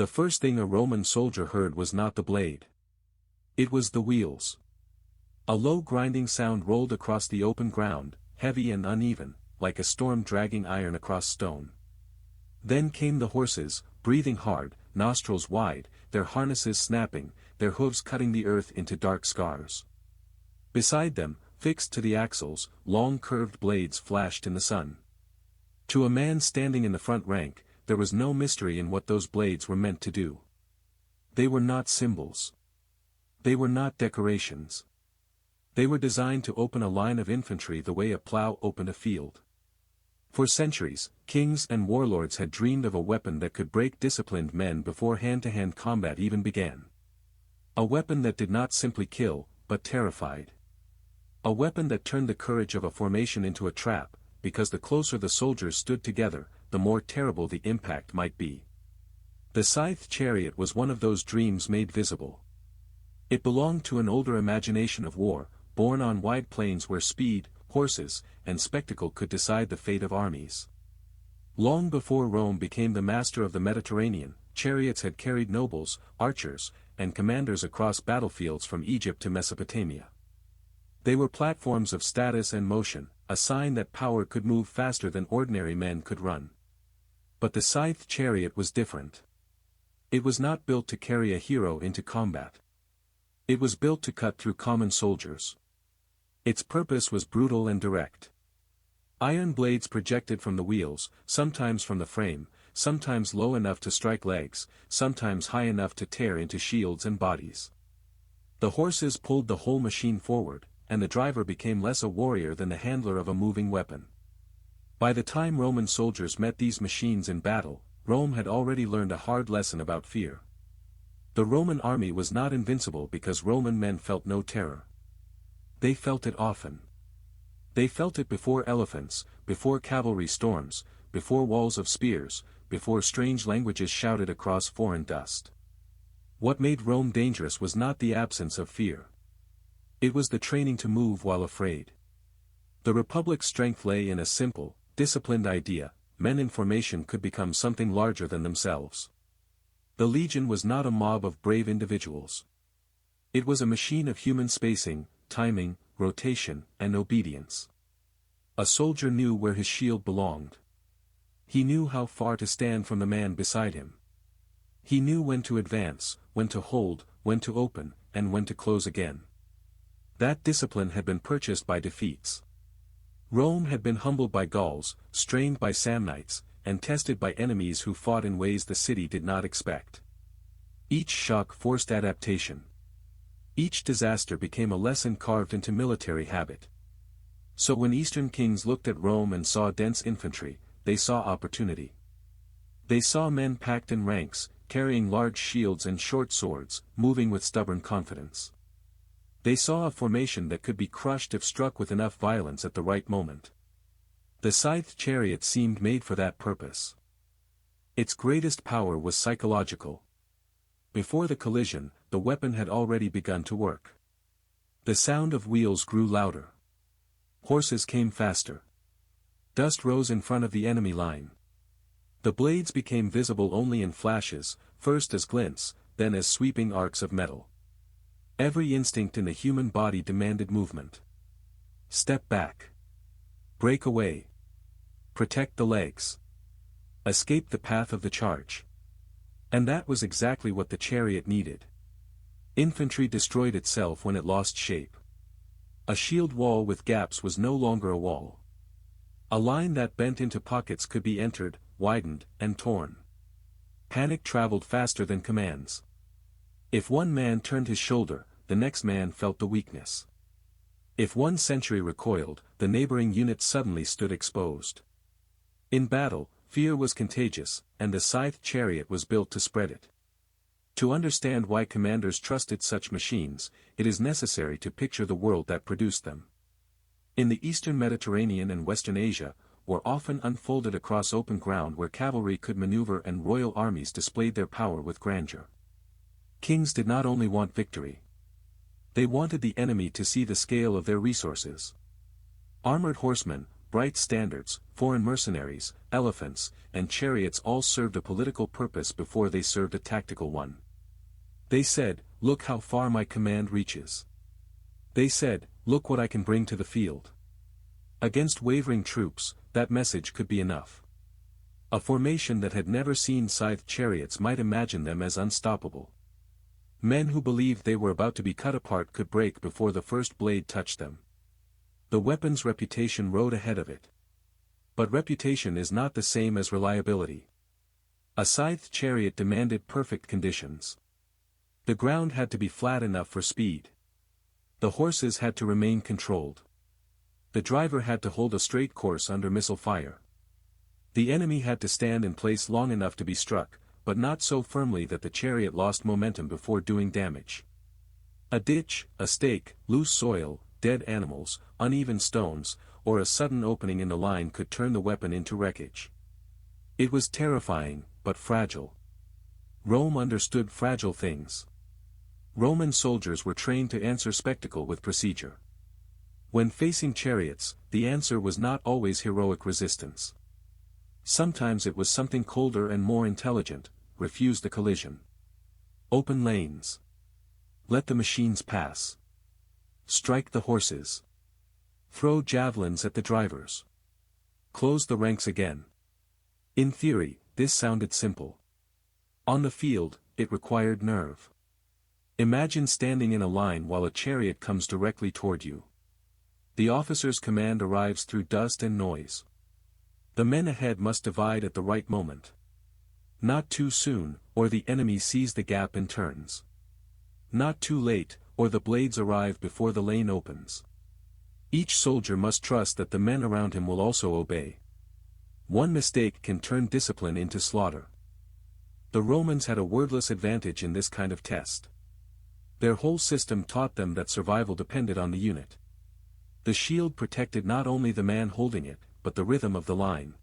The first thing a Roman soldier heard was not the blade. It was the wheels. A low grinding sound rolled across the open ground, heavy and uneven, like a storm dragging iron across stone. Then came the horses, breathing hard, nostrils wide, their harnesses snapping, their hooves cutting the earth into dark scars. Beside them, fixed to the axles, long curved blades flashed in the sun. To a man standing in the front rank, there was no mystery in what those blades were meant to do. They were not symbols. They were not decorations. They were designed to open a line of infantry the way a plow opened a field. For centuries, kings and warlords had dreamed of a weapon that could break disciplined men before hand-to-hand combat even began. A weapon that did not simply kill, but terrified. A weapon that turned the courage of a formation into a trap, because the closer the soldiers stood together, the more terrible the impact might be. The Scythed Chariot was one of those dreams made visible. It belonged to an older imagination of war, born on wide plains where speed, horses, and spectacle could decide the fate of armies. Long before Rome became the master of the Mediterranean, chariots had carried nobles, archers, and commanders across battlefields from Egypt to Mesopotamia. They were platforms of status and motion, a sign that power could move faster than ordinary men could run. But the Scythed Chariot was different. It was not built to carry a hero into combat. It was built to cut through common soldiers. Its purpose was brutal and direct. Iron blades projected from the wheels, sometimes from the frame, sometimes low enough to strike legs, sometimes high enough to tear into shields and bodies. The horses pulled the whole machine forward, and the driver became less a warrior than the handler of a moving weapon. By the time Roman soldiers met these machines in battle, Rome had already learned a hard lesson about fear. The Roman army was not invincible because Roman men felt no terror. They felt it often. They felt it before elephants, before cavalry storms, before walls of spears, before strange languages shouted across foreign dust. What made Rome dangerous was not the absence of fear. It was the training to move while afraid. The Republic's strength lay in a simple, disciplined idea: men in formation could become something larger than themselves. The legion was not a mob of brave individuals. It was a machine of human spacing, timing, rotation, and obedience. A soldier knew where his shield belonged. He knew how far to stand from the man beside him. He knew when to advance, when to hold, when to open, and when to close again. That discipline had been purchased by defeats. Rome had been humbled by Gauls, strained by Samnites, and tested by enemies who fought in ways the city did not expect. Each shock forced adaptation. Each disaster became a lesson carved into military habit. So when Eastern kings looked at Rome and saw dense infantry, they saw opportunity. They saw men packed in ranks, carrying large shields and short swords, moving with stubborn confidence. They saw a formation that could be crushed if struck with enough violence at the right moment. The Scythed Chariot seemed made for that purpose. Its greatest power was psychological. Before the collision, the weapon had already begun to work. The sound of wheels grew louder. Horses came faster. Dust rose in front of the enemy line. The blades became visible only in flashes, first as glints, then as sweeping arcs of metal. Every instinct in the human body demanded movement. Step back. Break away. Protect the legs. Escape the path of the charge. And that was exactly what the chariot needed. Infantry destroyed itself when it lost shape. A shield wall with gaps was no longer a wall. A line that bent into pockets could be entered, widened, and torn. Panic traveled faster than commands. If one man turned his shoulder, the next man felt the weakness. If one sentry recoiled, the neighboring unit suddenly stood exposed. In battle, fear was contagious, and the Scythed Chariot was built to spread it. To understand why commanders trusted such machines, it is necessary to picture the world that produced them. In the Eastern Mediterranean and Western Asia, war often unfolded across open ground where cavalry could maneuver and royal armies displayed their power with grandeur. Kings did not only want victory. They wanted the enemy to see the scale of their resources. Armored horsemen, bright standards, foreign mercenaries, elephants, and chariots all served a political purpose before they served a tactical one. They said, "Look how far my command reaches." They said, "Look what I can bring to the field." Against wavering troops, that message could be enough. A formation that had never seen scythed chariots might imagine them as unstoppable. Men who believed they were about to be cut apart could break before the first blade touched them. The weapon's reputation rode ahead of it. But reputation is not the same as reliability. A scythed chariot demanded perfect conditions. The ground had to be flat enough for speed. The horses had to remain controlled. The driver had to hold a straight course under missile fire. The enemy had to stand in place long enough to be struck, but not so firmly that the chariot lost momentum before doing damage. A ditch, a stake, loose soil, dead animals, uneven stones, or a sudden opening in the line could turn the weapon into wreckage. It was terrifying, but fragile. Rome understood fragile things. Roman soldiers were trained to answer spectacle with procedure. When facing chariots, the answer was not always heroic resistance. Sometimes it was something colder and more intelligent: refuse the collision. Open lanes. Let the machines pass. Strike the horses. Throw javelins at the drivers. Close the ranks again. In theory, this sounded simple. On the field, it required nerve. Imagine standing in a line while a chariot comes directly toward you. The officer's command arrives through dust and noise. The men ahead must divide at the right moment. Not too soon, or the enemy sees the gap and turns. Not too late, or the blades arrive before the lane opens. Each soldier must trust that the men around him will also obey. One mistake can turn discipline into slaughter. The Romans had a wordless advantage in this kind of test. Their whole system taught them that survival depended on the unit. The shield protected not only the man holding it, but the rhythm of the line.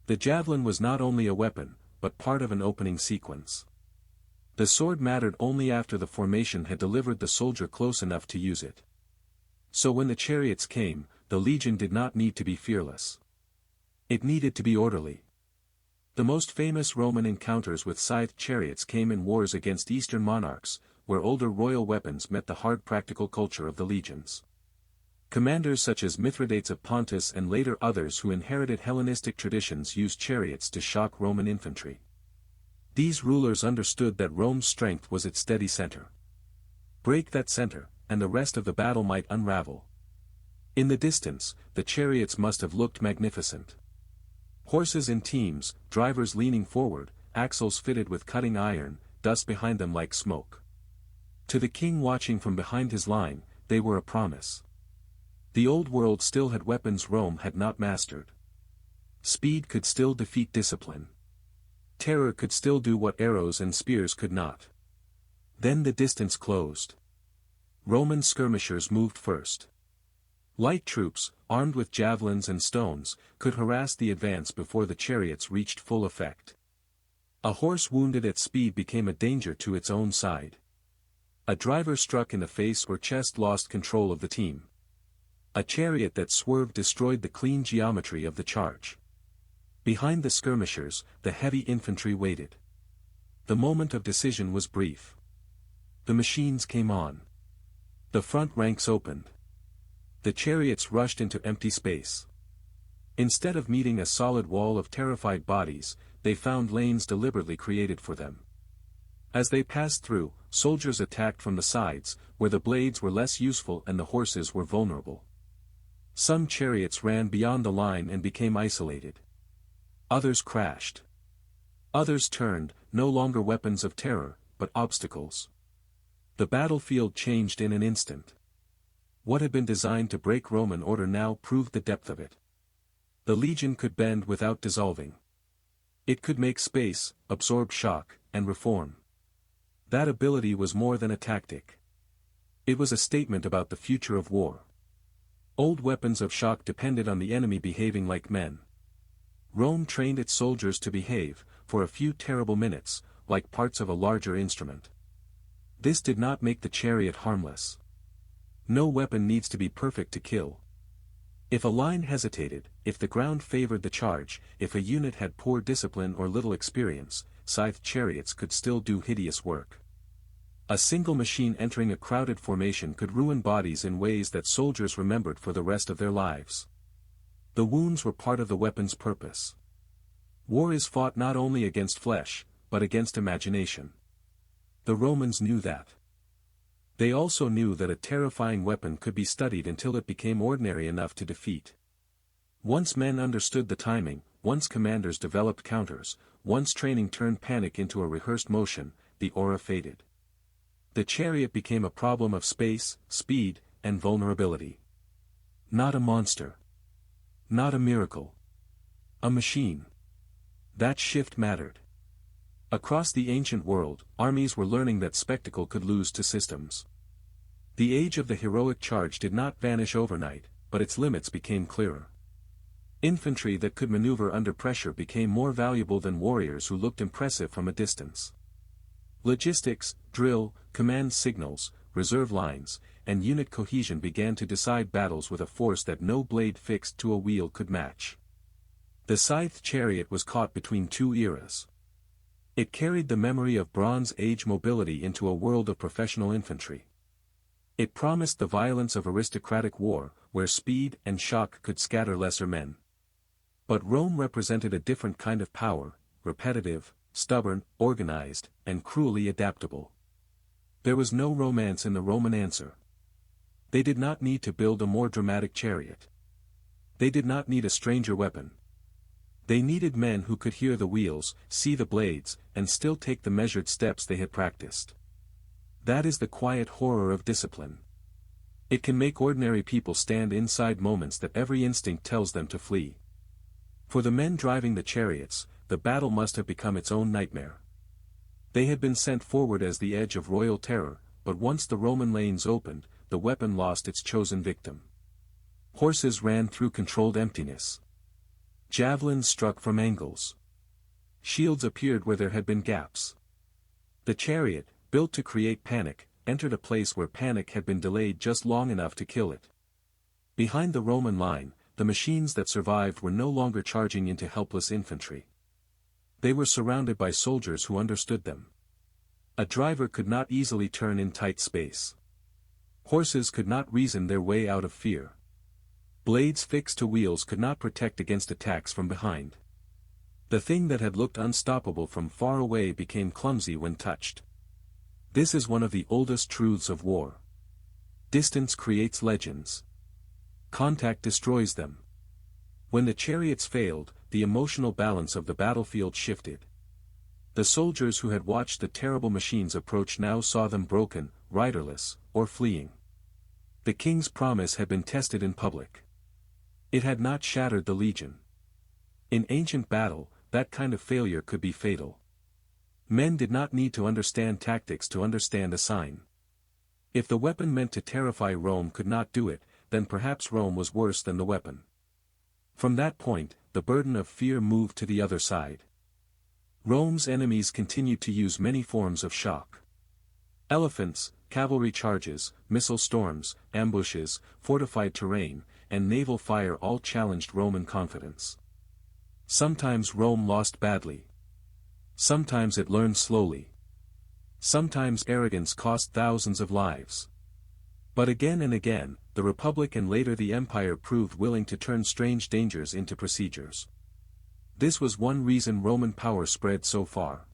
The javelin was not only a weapon, but part of an opening sequence. The sword mattered only after the formation had delivered the soldier close enough to use it. So when the chariots came, the legion did not need to be fearless. It needed to be orderly. The most famous Roman encounters with scythed chariots came in wars against Eastern monarchs, where older royal weapons met the hard practical culture of the legions. Commanders such as Mithridates of Pontus and later others who inherited Hellenistic traditions used chariots to shock Roman infantry. These rulers understood that Rome's strength was its steady center. Break that center, and the rest of the battle might unravel. In the distance, the chariots must have looked magnificent. Horses in teams, drivers leaning forward, axles fitted with cutting iron, dust behind them like smoke. To the king watching from behind his line, they were a promise. The old world still had weapons Rome had not mastered. Speed could still defeat discipline. Terror could still do what arrows and spears could not. Then the distance closed. Roman skirmishers moved first. Light troops, armed with javelins and stones, could harass the advance before the chariots reached full effect. A horse wounded at speed became a danger to its own side. A driver struck in the face or chest lost control of the team. A chariot that swerved destroyed the clean geometry of the charge. Behind the skirmishers, the heavy infantry waited. The moment of decision was brief. The machines came on. The front ranks opened. The chariots rushed into empty space. Instead of meeting a solid wall of terrified bodies, they found lanes deliberately created for them. As they passed through, soldiers attacked from the sides, where the blades were less useful and the horses were vulnerable. Some chariots ran beyond the line and became isolated. Others crashed. Others turned, no longer weapons of terror, but obstacles. The battlefield changed in an instant. What had been designed to break Roman order now proved the depth of it. The legion could bend without dissolving. It could make space, absorb shock, and reform. That ability was more than a tactic. It was a statement about the future of war. Old weapons of shock depended on the enemy behaving like men. Rome trained its soldiers to behave, for a few terrible minutes, like parts of a larger instrument. This did not make the chariot harmless. No weapon needs to be perfect to kill. If a line hesitated, if the ground favored the charge, if a unit had poor discipline or little experience, scythed chariots could still do hideous work. A single machine entering a crowded formation could ruin bodies in ways that soldiers remembered for the rest of their lives. The wounds were part of the weapon's purpose. War is fought not only against flesh, but against imagination. The Romans knew that. They also knew that a terrifying weapon could be studied until it became ordinary enough to defeat. Once men understood the timing, once commanders developed counters, once training turned panic into a rehearsed motion, the aura faded. The chariot became a problem of space, speed, and vulnerability. Not a monster. Not a miracle. A machine. That shift mattered. Across the ancient world, armies were learning that spectacle could lose to systems. The age of the heroic charge did not vanish overnight, but its limits became clearer. Infantry that could maneuver under pressure became more valuable than warriors who looked impressive from a distance. Logistics, drill, command signals, reserve lines, and unit cohesion began to decide battles with a force that no blade fixed to a wheel could match. The scythed chariot was caught between two eras. It carried the memory of Bronze Age mobility into a world of professional infantry. It promised the violence of aristocratic war, where speed and shock could scatter lesser men. But Rome represented a different kind of power, repetitive, stubborn, organized, and cruelly adaptable. There was no romance in the Roman answer. They did not need to build a more dramatic chariot. They did not need a stranger weapon. They needed men who could hear the wheels, see the blades, and still take the measured steps they had practiced. That is the quiet horror of discipline. It can make ordinary people stand inside moments that every instinct tells them to flee. For the men driving the chariots, the battle must have become its own nightmare. They had been sent forward as the edge of royal terror, but once the Roman lanes opened, the weapon lost its chosen victim. Horses ran through controlled emptiness. Javelins struck from angles. Shields appeared where there had been gaps. The chariot, built to create panic, entered a place where panic had been delayed just long enough to kill it. Behind the Roman line, the machines that survived were no longer charging into helpless infantry. They were surrounded by soldiers who understood them. A driver could not easily turn in tight space. Horses could not reason their way out of fear. Blades fixed to wheels could not protect against attacks from behind. The thing that had looked unstoppable from far away became clumsy when touched. This is one of the oldest truths of war. Distance creates legends. Contact destroys them. When the chariots failed, the emotional balance of the battlefield shifted. The soldiers who had watched the terrible machines approach now saw them broken, riderless, or fleeing. The king's promise had been tested in public. It had not shattered the legion. In ancient battle, that kind of failure could be fatal. Men did not need to understand tactics to understand a sign. If the weapon meant to terrify Rome could not do it, then perhaps Rome was worse than the weapon. From that point, the burden of fear moved to the other side. Rome's enemies continued to use many forms of shock. Elephants, cavalry charges, missile storms, ambushes, fortified terrain, and naval fire all challenged Roman confidence. Sometimes Rome lost badly. Sometimes it learned slowly. Sometimes arrogance cost thousands of lives. But again and again, the Republic and later the Empire proved willing to turn strange dangers into procedures. This was one reason Roman power spread so far.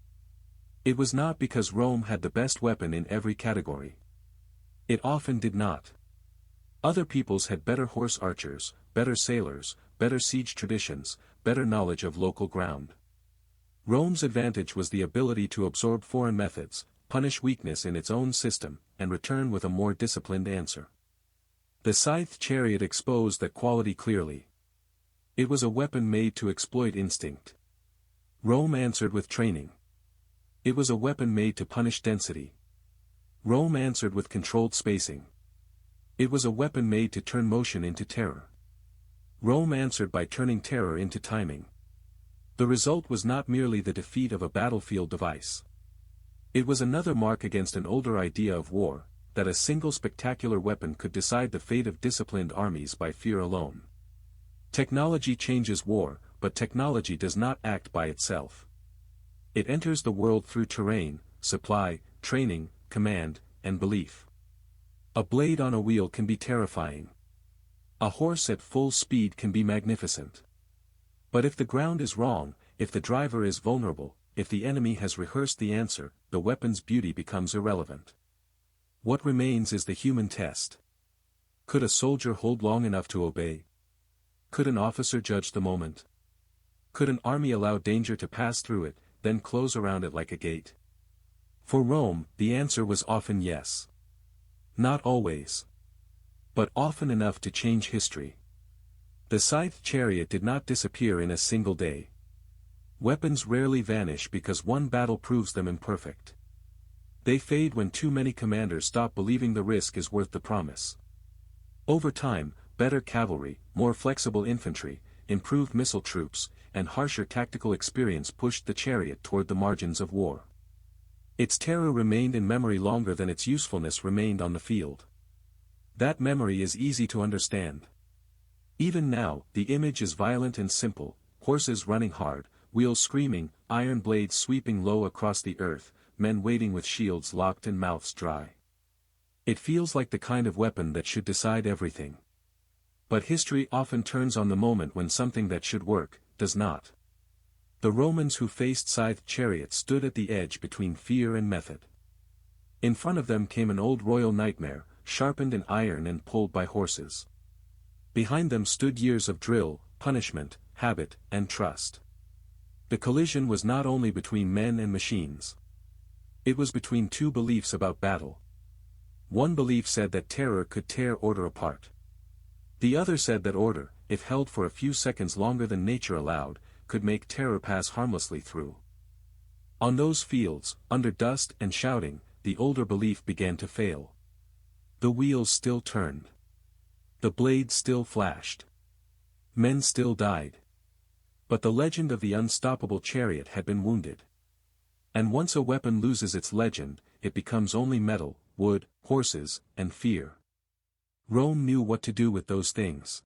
It was not because Rome had the best weapon in every category. It often did not. Other peoples had better horse archers, better sailors, better siege traditions, better knowledge of local ground. Rome's advantage was the ability to absorb foreign methods, punish weakness in its own system, and return with a more disciplined answer. The scythed chariot exposed that quality clearly. It was a weapon made to exploit instinct. Rome answered with training. It was a weapon made to punish density. Rome answered with controlled spacing. It was a weapon made to turn motion into terror. Rome answered by turning terror into timing. The result was not merely the defeat of a battlefield device. It was another mark against an older idea of war, that a single spectacular weapon could decide the fate of disciplined armies by fear alone. Technology changes war, but technology does not act by itself. It enters the world through terrain, supply, training, command, and belief. A blade on a wheel can be terrifying. A horse at full speed can be magnificent. But if the ground is wrong, if the driver is vulnerable, if the enemy has rehearsed the answer, the weapon's beauty becomes irrelevant. What remains is the human test. Could a soldier hold long enough to obey? Could an officer judge the moment? Could an army allow danger to pass through it, then close around it like a gate? For Rome, the answer was often yes. Not always. But often enough to change history. The scythed chariot did not disappear in a single day. Weapons rarely vanish because one battle proves them imperfect. They fade when too many commanders stop believing the risk is worth the promise. Over time, better cavalry, more flexible infantry, improved missile troops, and harsher tactical experience pushed the chariot toward the margins of war. Its terror remained in memory longer than its usefulness remained on the field. That memory is easy to understand. Even now, the image is violent and simple: horses running hard, wheels screaming, iron blades sweeping low across the earth, men waiting with shields locked and mouths dry. It feels like the kind of weapon that should decide everything. But history often turns on the moment when something that should work, does not. The Romans who faced scythed chariots stood at the edge between fear and method. In front of them came an old royal nightmare, sharpened in iron and pulled by horses. Behind them stood years of drill, punishment, habit, and trust. The collision was not only between men and machines. It was between two beliefs about battle. One belief said that terror could tear order apart. The other said that order, if held for a few seconds longer than nature allowed, could make terror pass harmlessly through. On those fields, under dust and shouting, the older belief began to fail. The wheels still turned. The blades still flashed. Men still died. But the legend of the unstoppable chariot had been wounded. And once a weapon loses its legend, it becomes only metal, wood, horses, and fear. Rome knew what to do with those things.